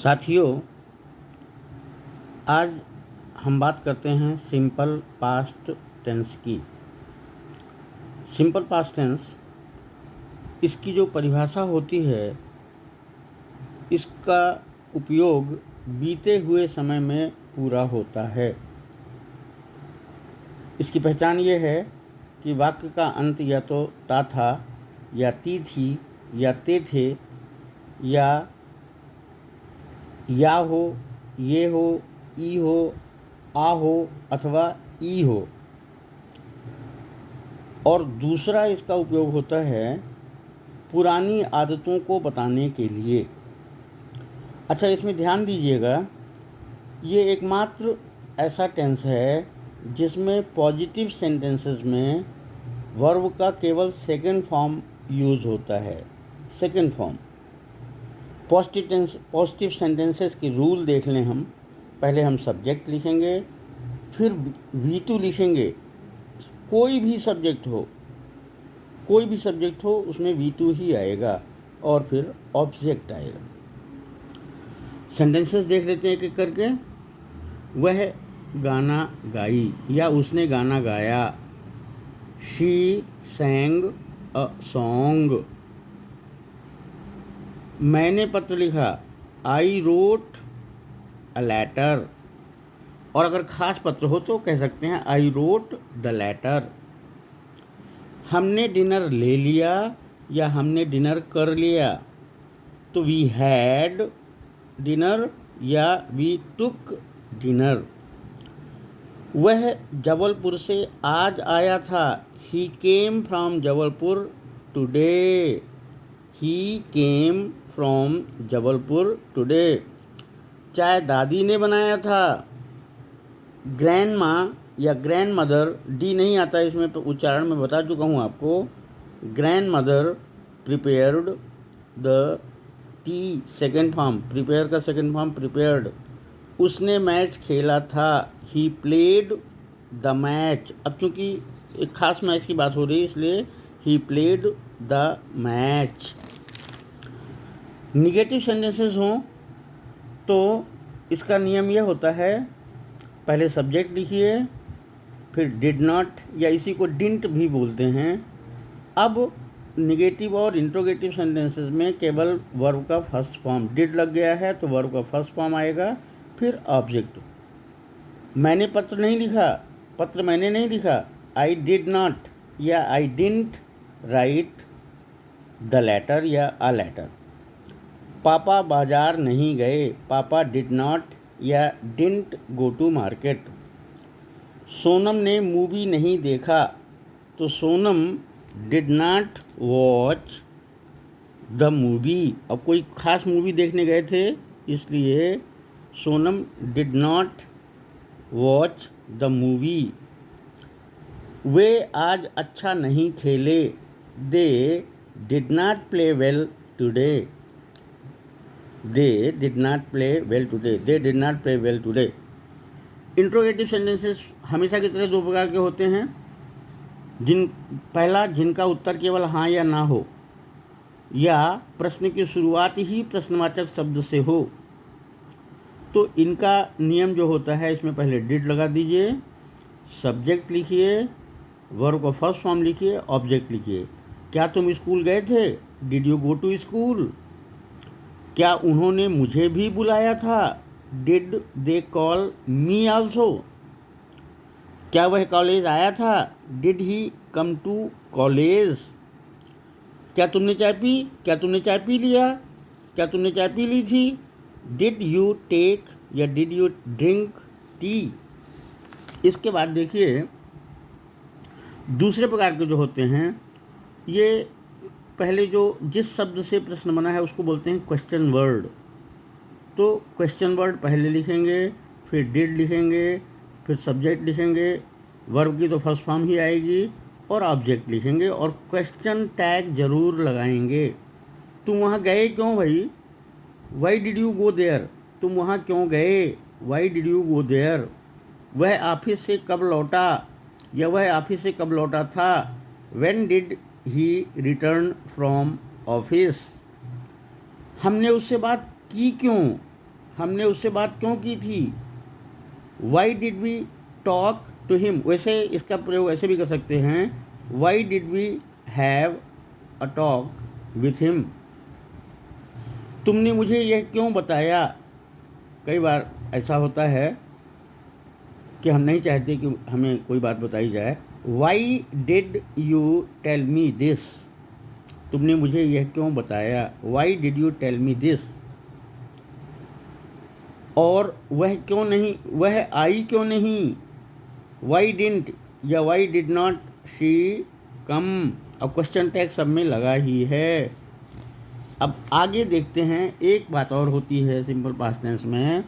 साथियों, आज हम बात करते हैं सिंपल पास्ट टेंस की। सिंपल पास्ट टेंस, इसकी जो परिभाषा होती है, इसका उपयोग बीते हुए समय में पूरा होता है। इसकी पहचान ये है कि वाक्य का अंत या तो ता था, या ती थी, या ते थे, या हो, ये हो, ई हो, आ हो अथवा ई हो। और दूसरा इसका उपयोग होता है पुरानी आदतों को बताने के लिए। अच्छा, इसमें ध्यान दीजिएगा, ये एकमात्र ऐसा टेंस है जिसमें पॉजिटिव सेंटेंसेस में वर्ब का केवल सेकंड फॉर्म यूज़ होता है। Second form. पॉजिटिव सेंटेंसेस के रूल देख लें हम। पहले हम सब्जेक्ट लिखेंगे, फिर V2 लिखेंगे। कोई भी सब्जेक्ट हो उसमें V2 ही आएगा, और फिर ऑब्जेक्ट आएगा। सेंटेंसेस देख लेते हैं एक एक करके। वह गाना गाई या उसने गाना गाया। She sang a song. मैंने पत्र लिखा। I wrote a letter. और अगर खास पत्र हो तो कह सकते हैं आई रोट द लेटर। हमने डिनर ले लिया या हमने डिनर कर लिया, तो वी हैड डिनर या वी टुक डिनर। वह जबलपुर से आज आया था। He came from Jabalpur today. He came from Jabalpur today. चाय दादी ने बनाया था। ग्रैंड माँ या ग्रैंड मदर, डी नहीं आता इसमें, तो उच्चारण में बता चुका हूँ आपको। Grand mother prepared the T, second form. Prepare का सेकेंड फॉर्म प्रिपेयर्ड। उसने मैच खेला था। He played the match. अब चूँकि एक खास मैच की बात हो रही है, इसलिए he played the match. Negative sentences हों तो इसका नियम यह होता है, पहले सब्जेक्ट लिखिए, फिर डिड नॉट या इसी को डिंट भी बोलते हैं। अब निगेटिव और इंट्रोगेटिव सेंटेंसेस में केवल वर्ब का फर्स्ट फॉर्म, डिड लग गया है तो वर्ब का फर्स्ट फॉर्म आएगा, फिर ऑब्जेक्ट। मैंने पत्र नहीं लिखा, पत्र मैंने नहीं लिखा। आई डिड नॉट या I didn't write the letter या अ लेटर। पापा बाजार नहीं गए। पापा डिड नॉट या didn't go to market. Sonam ने मूवी नहीं देखा, तो Sonam did not watch the movie. अब कोई खास मूवी देखने गए थे, इसलिए Sonam did not watch the movie. वे आज अच्छा नहीं खेले। They did not play well today. They did not play well today. They did not play well today. Interrogative sentences हमेशा की तरह दो प्रकार के होते हैं। पहला, जिनका उत्तर केवल हाँ या ना हो, या प्रश्न की शुरुआत ही प्रश्नवाचक शब्द से हो। तो इनका नियम जो होता है, इसमें पहले डिड लगा दीजिए, सब्जेक्ट लिखिए, वर्ब का फर्स्ट फॉर्म लिखिए, ऑब्जेक्ट लिखिए। क्या तुम स्कूल गए थे? Did you go to school? क्या उन्होंने मुझे भी बुलाया था? Did they call me also? क्या वह कॉलेज आया था? Did he come to college? क्या तुमने चाय पी? क्या तुमने चाय पी लिया? क्या तुमने चाय पी ली थी? डिड यू टेक या डिड यू ड्रिंक टी? इसके बाद देखिए, दूसरे प्रकार के जो होते हैं, ये पहले जो जिस शब्द से प्रश्न बना है उसको बोलते हैं क्वेश्चन वर्ड। तो क्वेश्चन वर्ड पहले लिखेंगे, फिर डिड लिखेंगे, फिर सब्जेक्ट लिखेंगे, वर्ब की तो फर्स्ट फॉर्म ही आएगी, और ऑब्जेक्ट लिखेंगे, और क्वेश्चन टैग जरूर लगाएंगे। तुम वहाँ गए क्यों भाई? Why did you go there? तुम वहाँ क्यों गए? Why did you go there? वह ऑफिस से कब लौटा, या वह ऑफिस से कब लौटा था? When did he return from office? हमने उससे बात की क्यों? हमने उससे बात क्यों की थी। Why did we talk to him, वैसे इसका प्रयोग ऐसे भी कर सकते हैं, why did we have a talk with him. तुमने मुझे यह क्यों बताया। कई बार ऐसा होता है कि हम नहीं चाहते कि हमें कोई बात बताई जाए। Why did you tell me this, तुमने मुझे यह क्यों बताया। Why did you tell me this. और वह क्यों नहीं, वह आई क्यों नहीं। वाई डिडंट या why did not she come. अब क्वेश्चन टैग सब में लगा ही है। अब आगे देखते हैं, एक बात और होती है सिंपल पास्ट टेंस में,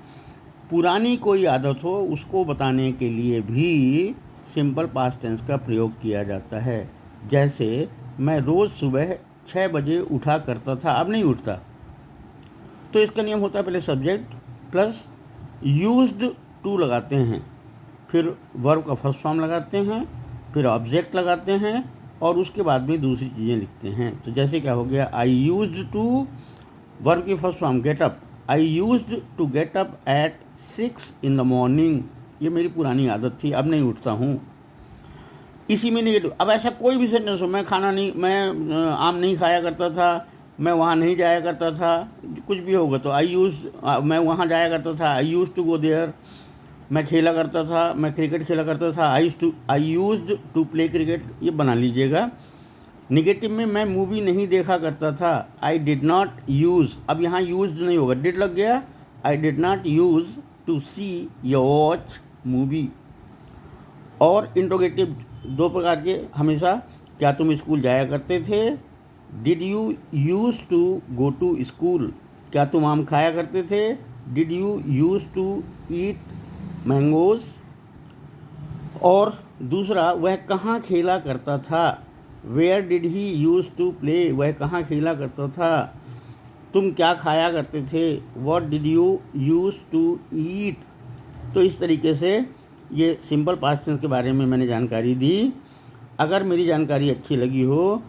पुरानी कोई आदत हो उसको बताने के लिए भी सिंपल पास्ट टेंस का प्रयोग किया जाता है। जैसे मैं रोज़ सुबह 6 बजे उठा करता था, अब नहीं उठता, तो इसका नियम होता है पहले सब्जेक्ट प्लस यूज्ड टू लगाते हैं, फिर वर्ब का फर्स्ट फॉर्म लगाते हैं, फिर ऑब्जेक्ट लगाते हैं और उसके बाद में दूसरी चीज़ें लिखते हैं। तो जैसे क्या हो गया, आई यूज्ड टू, वर्ब की first form get up, I used to get up at 6 in the morning। ये मेरी पुरानी आदत थी, अब नहीं उठता हूँ। इसी में नेगेटिव। अब ऐसा कोई भी सेंटेंस हो, मैं आम नहीं खाया करता था, मैं वहाँ नहीं जाया करता था, कुछ भी होगा तो मैं वहाँ जाया करता था, I use to go there. मैं खेला करता था, मैं क्रिकेट खेला करता था, I used to play cricket, ये बना लीजिएगा। निगेटिव में मैं मूवी नहीं देखा करता था, आई डिड नॉट यूज़, अब यहाँ यूज्ड नहीं होगा, डिड लग गया, I did not use to see या वॉच मूवी। और इंट्रोगेटिव दो प्रकार के हमेशा, क्या तुम स्कूल जाया करते थे, did you use to go to school, क्या तुम आम खाया करते थे, did you use to eat mangoes. और दूसरा, वह कहाँ खेला करता था, where did he use to play, वह कहाँ खेला करता था। तुम क्या खाया करते थे, what did you use to eat. तो इस तरीके से ये सिंपल पास्ट टेंस के बारे में मैंने जानकारी दी। अगर मेरी जानकारी अच्छी लगी हो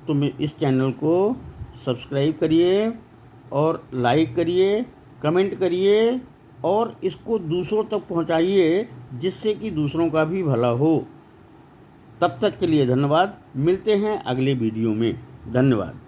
तो इस चैनल को सब्सक्राइब करिए और लाइक करिए, कमेंट करिए और इसको दूसरों तक पहुंचाइए, जिससे कि दूसरों का भी भला हो। तब तक के लिए धन्यवाद। मिलते हैं अगले वीडियो में। धन्यवाद।